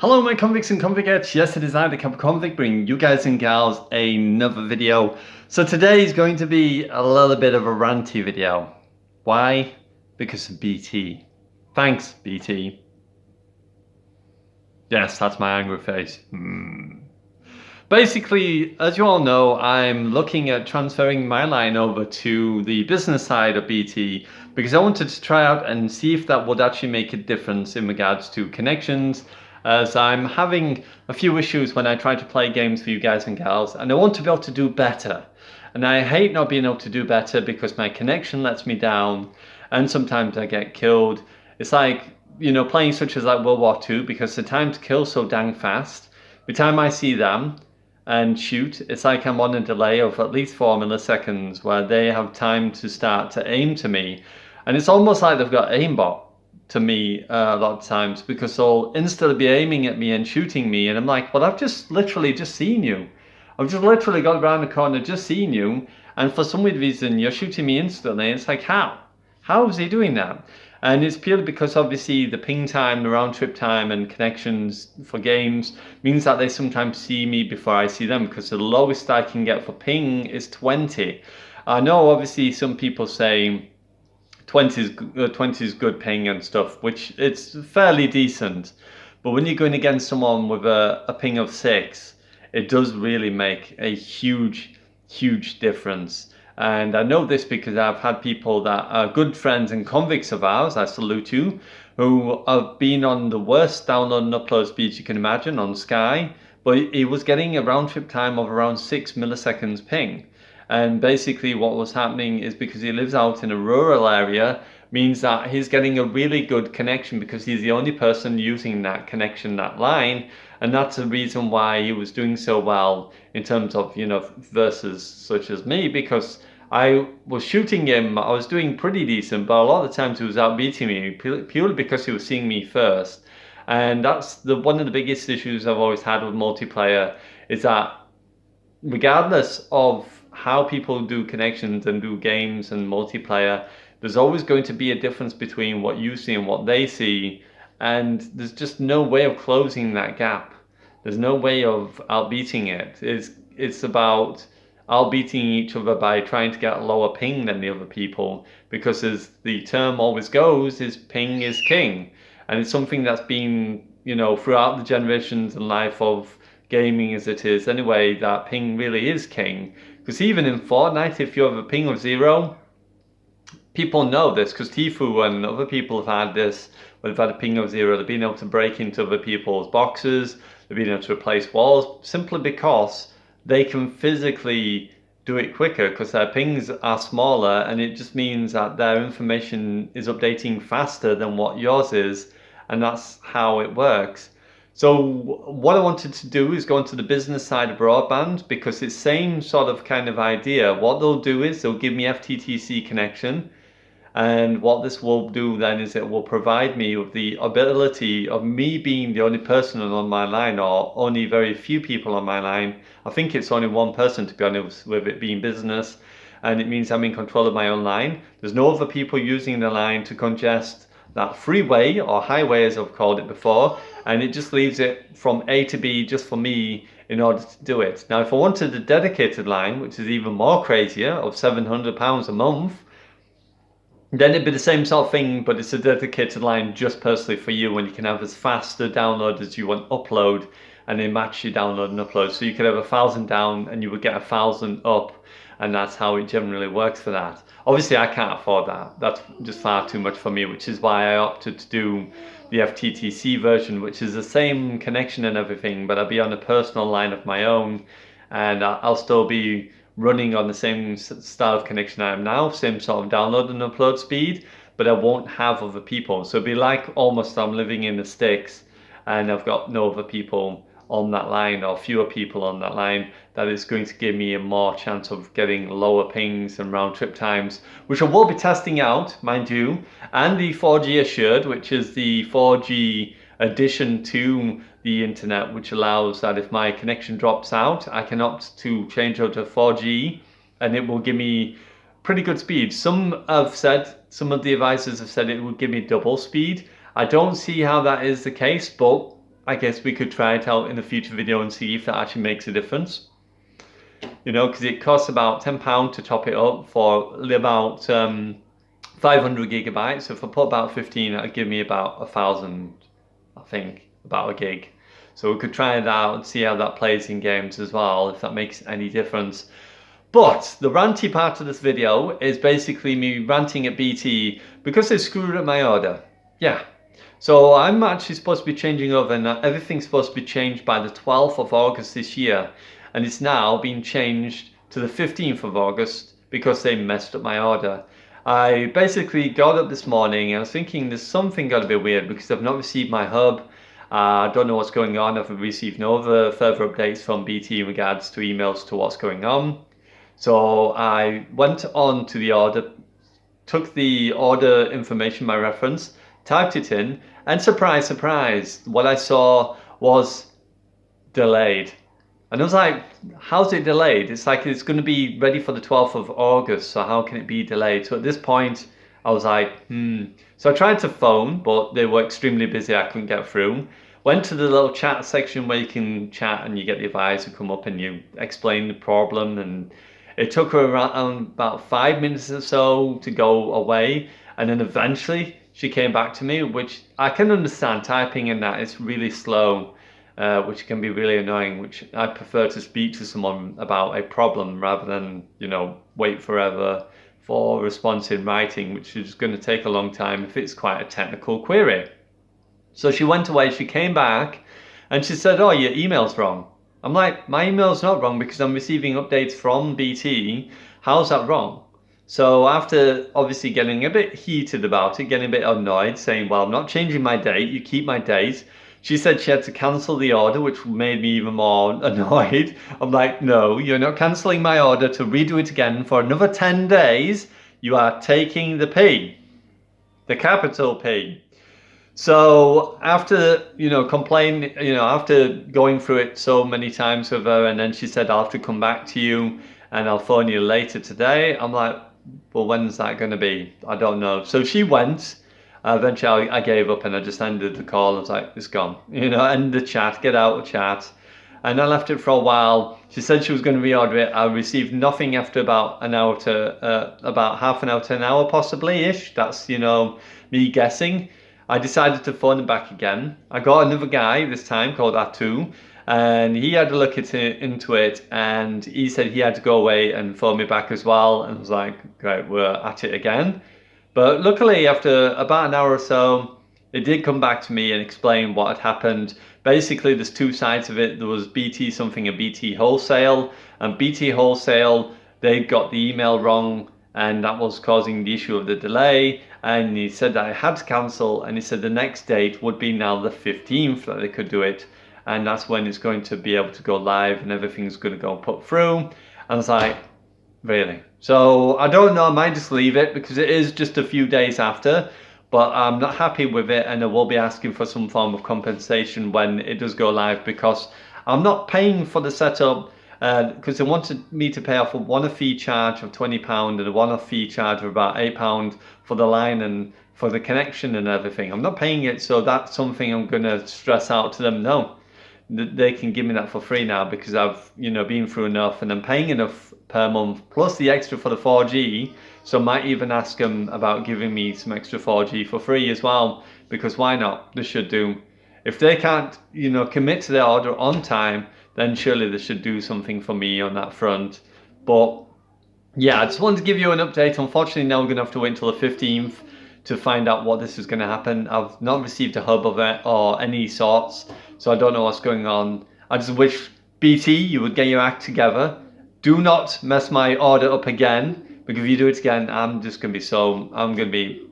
Hello my convicts and convicts. Yes, it is I, the Kappa Convict, bringing you guys and gals another video. So today is going to be a little bit of a ranty video. Why? Because of BT. Thanks, BT. Yes, that's my angry face. Basically, as you all know, I'm looking at transferring my line over to the business side of BT because I wanted to try out and see if that would actually make a difference in regards to connections, as I'm having a few issues when I try to play games for you guys and gals, and I want to be able to do better. And I hate not being able to do better because my connection lets me down and sometimes I get killed. It's like, playing such as like World War II, because the time to kill so dang fast. Every time I see them and shoot, it's like I'm on a delay of at least 4 milliseconds where they have time to start to aim to me. And it's almost like they've got aimbot to me a lot of times, because they'll instantly be aiming at me and shooting me, and I'm like, well, I've just literally just seen you. I've just literally got around the corner, just seen you, and for some weird reason you're shooting me instantly. It's like, how? How is he doing that? And it's purely because obviously the ping time, the round trip time and connections for games means that they sometimes see me before I see them, because the lowest I can get for ping is 20. I know obviously some people say 20 is good ping and stuff, which it's fairly decent. But when you're going against someone with a ping of 6, it does really make a huge difference. And I know this because I've had people that are good friends and convicts of ours, I salute you, who have been on the worst download and upload speeds you can imagine on Sky, but he was getting a round trip time of around 6 milliseconds ping. And basically what was happening is, because he lives out in a rural area, means that he's getting a really good connection because he's the only person using that connection, that line. And that's the reason why he was doing so well in terms of, versus such as me, because I was shooting him, I was doing pretty decent, but a lot of the times he was outbeating me purely because he was seeing me first. And that's one of the biggest issues I've always had with multiplayer, is that regardless of how people do connections and do games and multiplayer, there's always going to be a difference between what you see and what they see, and there's just no way of closing that gap. There's no way of outbeating it. It's about outbeating each other by trying to get a lower ping than the other people, because as the term always goes, is ping is king. And it's something that's been, throughout the generations and life of gaming as it is anyway, that ping really is king. Because even in Fortnite, if you have a ping of 0, people know this, because Tifu and other people have had this, where they've had a ping of 0, they've been able to break into other people's boxes, they've been able to replace walls, simply because they can physically do it quicker, because their pings are smaller, and it just means that their information is updating faster than what yours is, and that's how it works. So what I wanted to do is go into the business side of broadband, because it's same sort of kind of idea. What they'll do is they'll give me FTTC connection, and what this will do then is it will provide me with the ability of me being the only person on my line, or only very few people on my line. I think it's only one person, to be honest, with it being business, and it means I'm in control of my own line. There's no other people using the line to congest that freeway or highway, as I've called it before, and it just leaves it from A to B just for me in order to do it. Now, if I wanted a dedicated line, which is even more crazier, of £700 a month, then it'd be the same sort of thing, but it's a dedicated line just personally for you, and you can have as fast a download as you want upload, and they match your download and upload. So you could have 1,000 down and you would get 1,000 up, and that's how it generally works for that. Obviously I can't afford that. That's just far too much for me, which is why I opted to do the FTTC version, which is the same connection and everything, but I'll be on a personal line of my own, and I'll still be running on the same style of connection I am now, same sort of download and upload speed, but I won't have other people. So it'll be like almost I'm living in the sticks and I've got no other people on that line, or fewer people on that line. That is going to give me a more chance of getting lower pings and round trip times, which I will be testing out, mind you, and the 4G Assured, which is the 4G addition to the internet, which allows that if my connection drops out, I can opt to change over to 4G, and it will give me pretty good speed. Some of the advisors have said it would give me double speed. I don't see how that is the case, but I guess we could try it out in a future video and see if that actually makes a difference. You know, because it costs about £10 to top it up for about 500 gigabytes. So if I put about 15, that'd give me about 1,000, I think, about a gig. So we could try that out and see how that plays in games as well, if that makes any difference. But the ranty part of this video is basically me ranting at BT because they screwed up my order. Yeah. So I'm actually supposed to be changing over, and everything's supposed to be changed by the 12th of August this year. And it's now been changed to the 15th of August because they messed up my order. I basically got up this morning and I was thinking there's something got to be weird because I've not received my hub. I don't know what's going on. I've received no other further updates from BT in regards to emails to what's going on. So I went on to the order, took the order information, my reference, typed it in, and surprise, surprise, what I saw was delayed. And I was like, how's it delayed? It's like it's going to be ready for the 12th of August, so how can it be delayed? So at this point, I was like, So I tried to phone, but they were extremely busy. I couldn't get through. Went to the little chat section where you can chat and you get the advisor come up and you explain the problem. And it took her around about 5 minutes or so to go away. And then eventually she came back to me, which I can understand typing in that. It's really slow. Which can be really annoying, which I prefer to speak to someone about a problem rather than, you know, wait forever for a response in writing, which is going to take a long time if it's quite a technical query. So she went away, she came back, and she said, oh, your email's wrong. I'm like, my email's not wrong because I'm receiving updates from BT. How's that wrong? So after obviously getting a bit heated about it, getting a bit annoyed, saying, well, I'm not changing my date, you keep my date. She said she had to cancel the order, which made me even more annoyed. I'm like, no, you're not cancelling my order to redo it again for another 10 days. You are taking the P, the capital P. So after, after going through it so many times with her, and then she said, I'll have to come back to you and I'll phone you later today. I'm like, well, when's that going to be? I don't know. So she went. Eventually I gave up and I just ended the call. I was like, it's gone, end the chat, get out of chat. And I left it for a while. She said she was going to reorder it. I received nothing after about an hour to about half an hour to an hour possibly ish. That's, me guessing. I decided to phone him back again. I got another guy this time called Atu, and he had a look into it, and he said he had to go away and phone me back as well. And I was like, great, we're at it again. But luckily, after about an hour or so, it did come back to me and explain what had happened. Basically, there's two sides of it. There was BT something and BT Wholesale. And BT Wholesale, they got the email wrong, and that was causing the issue of the delay. And he said that I had to cancel, and he said the next date would be now the 15th that they could do it. And that's when it's going to be able to go live and everything's going to go put through. And I was like, really? So I don't know, I might just leave it because it is just a few days after, but I'm not happy with it, and I will be asking for some form of compensation when it does go live because I'm not paying for the setup because they wanted me to pay off a one-off fee charge of £20 and a one-off fee charge of about £8 for the line and for the connection and everything. I'm not paying it, so that's something I'm going to stress out to them. No, they can give me that for free now because I've been through enough and I'm paying enough per month plus the extra for the 4G. So I might even ask them about giving me some extra 4G for free as well, because why not? They should do. If they can't commit to their order on time, then surely they should do something for me on that front. But yeah, I just wanted to give you an update. Unfortunately, now we're going to have to wait until the 15th to find out what this is going to happen. I've not received a hub of it or any sorts, so I don't know what's going on. I just wish BT, you would get your act together. Do not mess my order up again, because if you do it again, I'm going to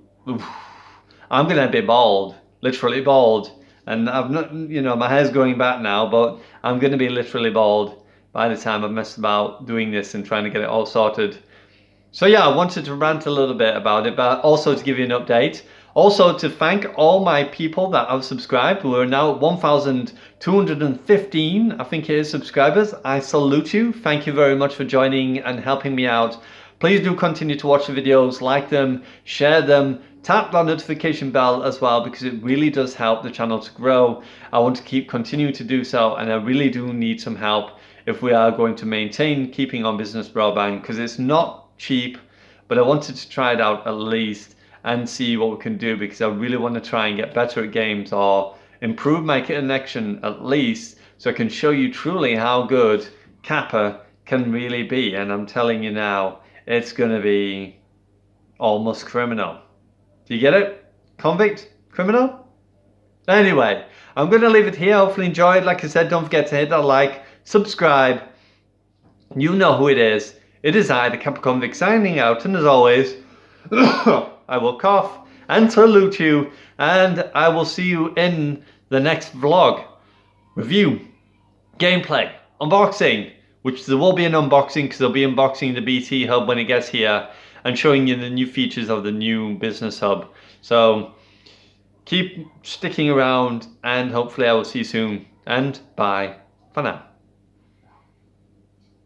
be bald, literally bald. And I've not, my hair's growing back now, but I'm going to be literally bald by the time I've messed about doing this and trying to get it all sorted. So yeah, I wanted to rant a little bit about it, but also to give you an update. Also to thank all my people that have subscribed. We're now at 1,215, I think it is, subscribers. I salute you. Thank you very much for joining and helping me out. Please do continue to watch the videos, like them, share them, Tap that notification bell as well, because it really does help the channel to grow. I want to keep continuing to do so, and I really do need some help if we are going to maintain keeping on business broadband, because it's not cheap, but I wanted to try it out at least and see what we can do, because I really want to try and get better at games or improve my connection at least, so I can show you truly how good Kappa can really be. And I'm telling you now, it's going to be almost criminal. Do you get it? Convict? Criminal? Anyway, I'm going to leave it here. Hopefully enjoyed. Like I said, don't forget to hit that like, subscribe. You know who it is. It is I, the Kappa Convict, signing out. And as always, I will cough and salute you. And I will see you in the next vlog. Review, gameplay, unboxing, which there will be an unboxing, because I'll be unboxing the BT Hub when it gets here and showing you the new features of the new business hub. So keep sticking around, and hopefully I will see you soon, and bye for now.